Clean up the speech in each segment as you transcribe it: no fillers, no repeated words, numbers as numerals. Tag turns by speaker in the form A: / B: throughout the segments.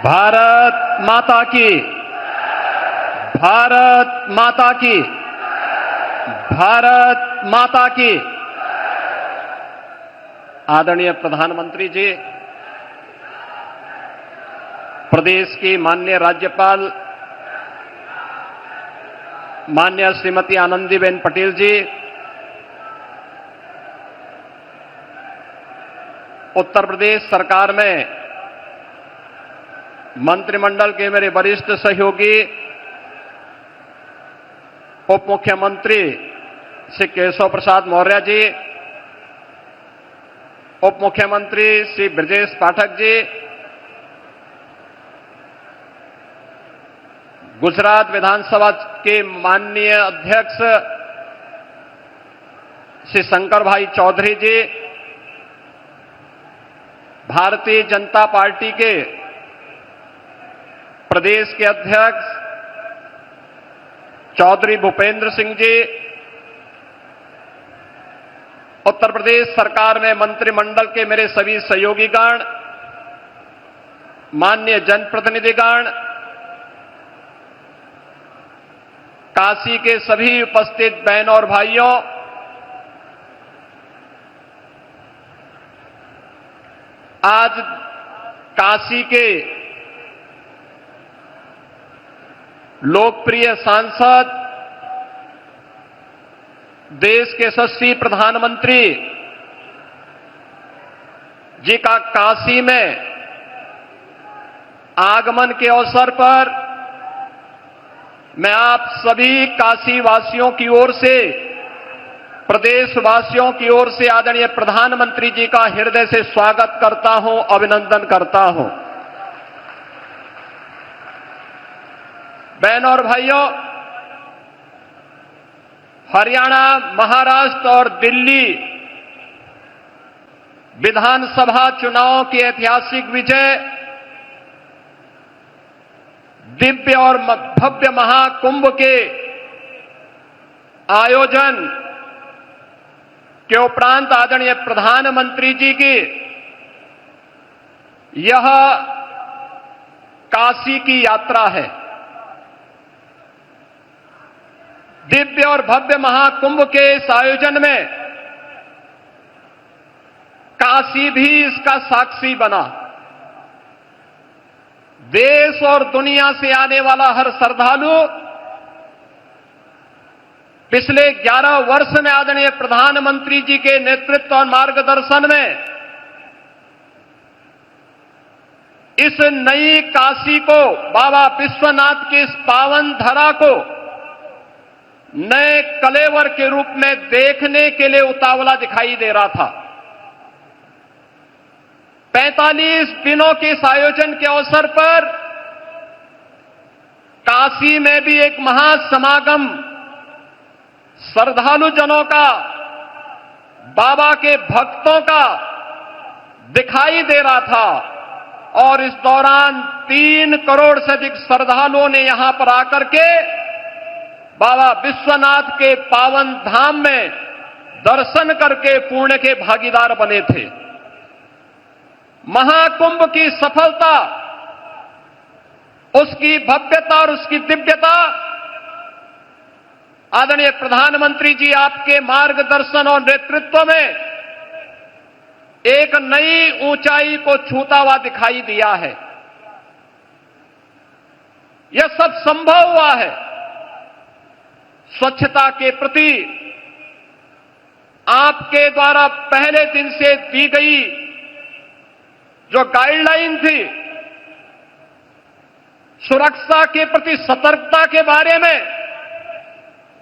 A: भारत माता की, भारत माता की, भारत माता की। आदरणीय प्रधानमंत्री जी, प्रदेश की माननीय राज्यपाल माननीय श्रीमती आनंदीबेन पटेल जी, उत्तर प्रदेश सरकार में मंत्रिमंडल के मेरे वरिष्ठ सहयोगी उप मुख्यमंत्री श्री केशव प्रसाद मौर्य जी, उप मुख्यमंत्री श्री ब्रजेश पाठक जी, गुजरात विधानसभा के माननीय अध्यक्ष श्री शंकर भाई चौधरी जी, भारतीय जनता पार्टी के प्रदेश के अध्यक्ष चौधरी भूपेंद्र सिंह जी, उत्तर प्रदेश सरकार में मंत्रिमंडल के मेरे सभी सहयोगीगण, माननीय जनप्रतिनिधिगण, काशी के सभी उपस्थित बहनों और भाइयों, आज काशी के लोकप्रिय सांसद, देश के यशस्वी प्रधानमंत्री जी का काशी में आगमन के अवसर पर मैं आप सभी काशी वासियों की ओर से, प्रदेशवासियों की ओर से आदरणीय प्रधानमंत्री जी का हृदय से स्वागत करता हूं, अभिनंदन करता हूं। बहनों और भाइयों, हरियाणा, महाराष्ट्र और दिल्ली विधानसभा चुनाव की ऐतिहासिक विजय, दिव्य और भव्य महाकुंभ के आयोजन के उपरांत आदरणीय प्रधानमंत्री जी की यह काशी की यात्रा है। दिव्य और भव्य महाकुंभ के इस आयोजन में काशी भी इसका साक्षी बना। देश और दुनिया से आने वाला हर श्रद्धालु पिछले 11 वर्ष में आदरणीय प्रधानमंत्री जी के नेतृत्व और मार्गदर्शन में इस नई काशी को, बाबा विश्वनाथ की इस पावन धरा को नए कलेवर के रूप में देखने के लिए उतावला दिखाई दे रहा था। 45 दिनों के इस आयोजन के अवसर पर काशी में भी एक महासमागम श्रद्धालु जनों का, बाबा के भक्तों का दिखाई दे रहा था और इस दौरान 3 करोड़ से अधिक श्रद्धालुओं ने यहां पर आकर के बाबा विश्वनाथ के पावन धाम में दर्शन करके पुण्य के भागीदार बने थे। महाकुंभ की सफलता, उसकी भव्यता और उसकी दिव्यता आदरणीय प्रधानमंत्री जी आपके मार्गदर्शन और नेतृत्व में एक नई ऊंचाई को छूता हुआ दिखाई दिया है। यह सब संभव हुआ है स्वच्छता के प्रति आपके द्वारा पहले दिन से दी गई जो गाइडलाइन थी, सुरक्षा के प्रति सतर्कता के बारे में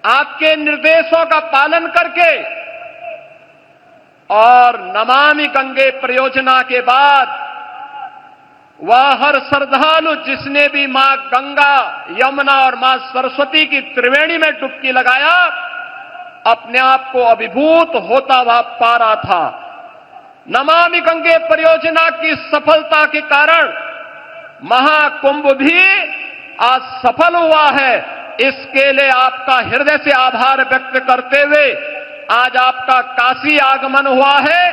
A: आपके निर्देशों का पालन करके और नमामि गंगे परियोजना के बाद वह हर श्रद्धालु जिसने भी मां गंगा, यमुना और मां सरस्वती की त्रिवेणी में डुबकी लगाया, अपने आप को अभिभूत होता हुआ पा रहा था। नमामि गंगे परियोजना की सफलता के कारण महाकुंभ भी आज सफल हुआ है। इसके लिए आपका हृदय से आभार व्यक्त करते हुए आज आपका काशी आगमन हुआ है।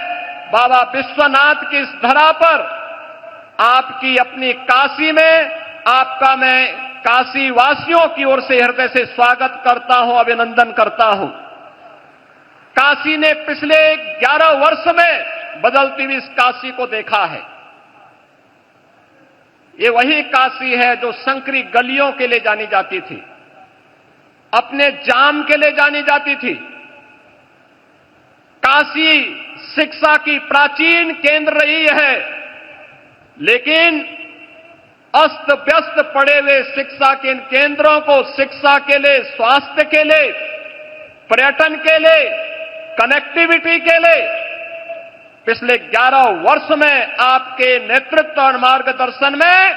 A: बाबा विश्वनाथ की इस धरा पर आपकी अपनी काशी में आपका मैं काशी वासियों की ओर से हृदय से स्वागत करता हूं, अभिनंदन करता हूं। काशी ने पिछले 11 वर्ष में बदलती हुई इस काशी को देखा है। ये वही काशी है जो संकरी गलियों के लिए जानी जाती थी, अपने जाम के लिए जानी जाती थी। काशी शिक्षा की प्राचीन केंद्र रही है, लेकिन अस्त व्यस्त पड़े हुए शिक्षा के इन केंद्रों को शिक्षा के लिए, स्वास्थ्य के लिए, पर्यटन के लिए, कनेक्टिविटी के लिए पिछले 11 वर्ष में आपके नेतृत्व और मार्गदर्शन में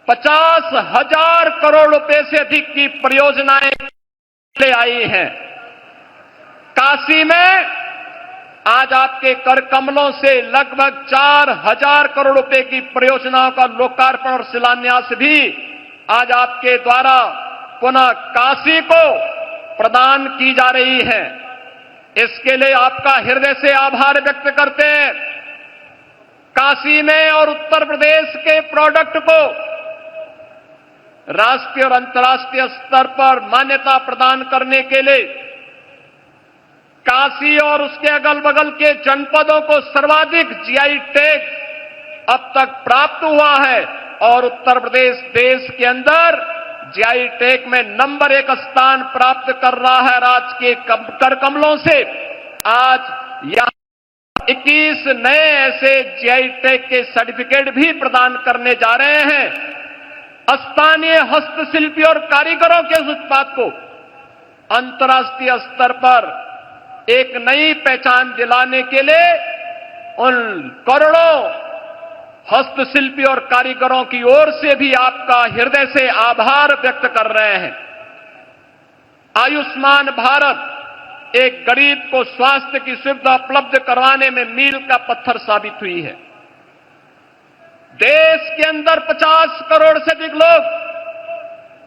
A: 50,000 करोड़ रुपए से अधिक की परियोजनाएं ले आई हैं। काशी में आज आपके कर कमलों से लगभग 4,000 करोड़ रुपए की परियोजनाओं का लोकार्पण और शिलान्यास भी आज आपके द्वारा पुनः काशी को प्रदान की जा रही है। इसके लिए आपका हृदय से आभार व्यक्त करते हैं। काशी में और उत्तर प्रदेश के प्रोडक्ट को राष्ट्रीय और अंतर्राष्ट्रीय स्तर पर मान्यता प्रदान करने के लिए काशी और उसके अगल बगल के जनपदों को सर्वाधिक जीआई टैग अब तक प्राप्त हुआ है और उत्तर प्रदेश देश के अंदर जीआई टैग में नंबर 1 स्थान प्राप्त कर रहा है। राज्य के कर कमलों से आज यहां 21 नए ऐसे जीआई टैग के सर्टिफिकेट भी प्रदान करने जा रहे हैं। स्थानीय हस्तशिल्पी और कारीगरों के उस उत्पाद को अंतर्राष्ट्रीय स्तर पर एक नई पहचान दिलाने के लिए उन करोड़ों हस्तशिल्पी और कारीगरों की ओर से भी आपका हृदय से आभार व्यक्त कर रहे हैं। आयुष्मान भारत एक गरीब को स्वास्थ्य की सुविधा उपलब्ध करवाने में मील का पत्थर साबित हुई है। देश के अंदर 50 करोड़ से अधिक लोग,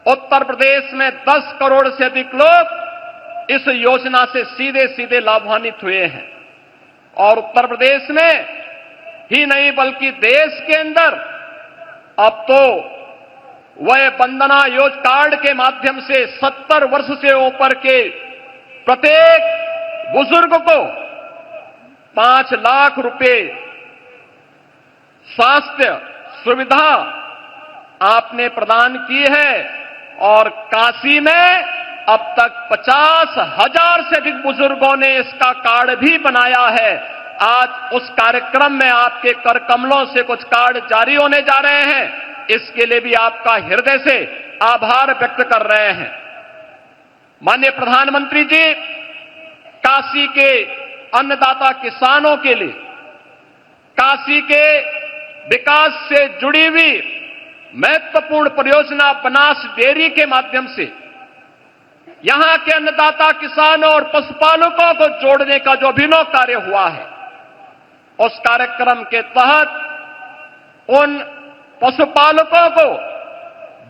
A: उत्तर प्रदेश में 10 करोड़ से अधिक लोग इस योजना से सीधे सीधे लाभान्वित हुए हैं और उत्तर प्रदेश में ही नहीं बल्कि देश के अंदर अब तो वह वंदना योजना कार्ड के माध्यम से 70 वर्ष से ऊपर के प्रत्येक बुजुर्ग को 5 लाख रुपए स्वास्थ्य सुविधा आपने प्रदान की है और काशी में अब तक 50,000 से अधिक बुजुर्गों ने इसका कार्ड भी बनाया है। आज उस कार्यक्रम में आपके कर कमलों से कुछ कार्ड जारी होने जा रहे हैं। इसके लिए भी आपका हृदय से आभार व्यक्त कर रहे हैं। माननीय प्रधानमंत्री जी, काशी के अन्नदाता किसानों के लिए काशी के विकास से जुड़ी हुई महत्वपूर्ण परियोजना बनास डेयरी के माध्यम से यहां के अन्नदाता किसानों और पशुपालकों को जोड़ने का जो अभिनव कार्य हुआ है, उस कार्यक्रम के तहत उन पशुपालकों को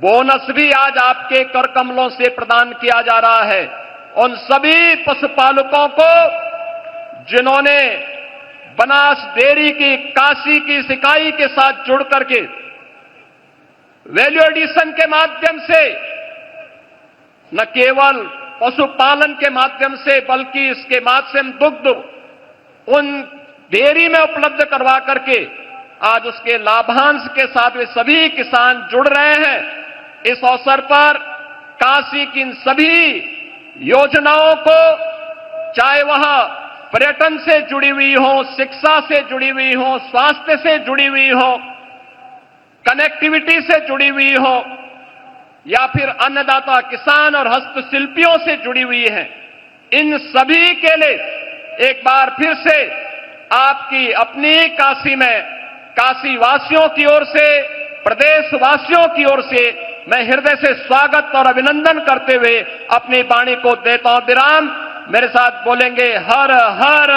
A: बोनस भी आज आपके कर कमलों से प्रदान किया जा रहा है। उन सभी पशुपालकों को जिन्होंने बनास डेयरी की काशी की इकाई के साथ जुड़ करके वैल्यू एडिशन के माध्यम से न केवल पशुपालन के माध्यम से बल्कि इसके माध्यम दुग्ध उन डेयरी में उपलब्ध करवा करके आज उसके लाभांश के साथ वे सभी किसान जुड़ रहे हैं। इस अवसर पर काशी की इन सभी योजनाओं को, चाहे वह पर्यटन से जुड़ी हुई हो, शिक्षा से जुड़ी हुई हो, स्वास्थ्य से जुड़ी हुई हो, कनेक्टिविटी से जुड़ी हुई हो या फिर अन्नदाता किसान और हस्तशिल्पियों से जुड़ी हुई है, इन सभी के लिए एक बार फिर से आपकी अपनी काशी में काशी वासियों की ओर से, प्रदेशवासियों की ओर से मैं हृदय से स्वागत और अभिनंदन करते हुए अपनी वाणी को देता हूं विराम। मेरे साथ बोलेंगे हर हर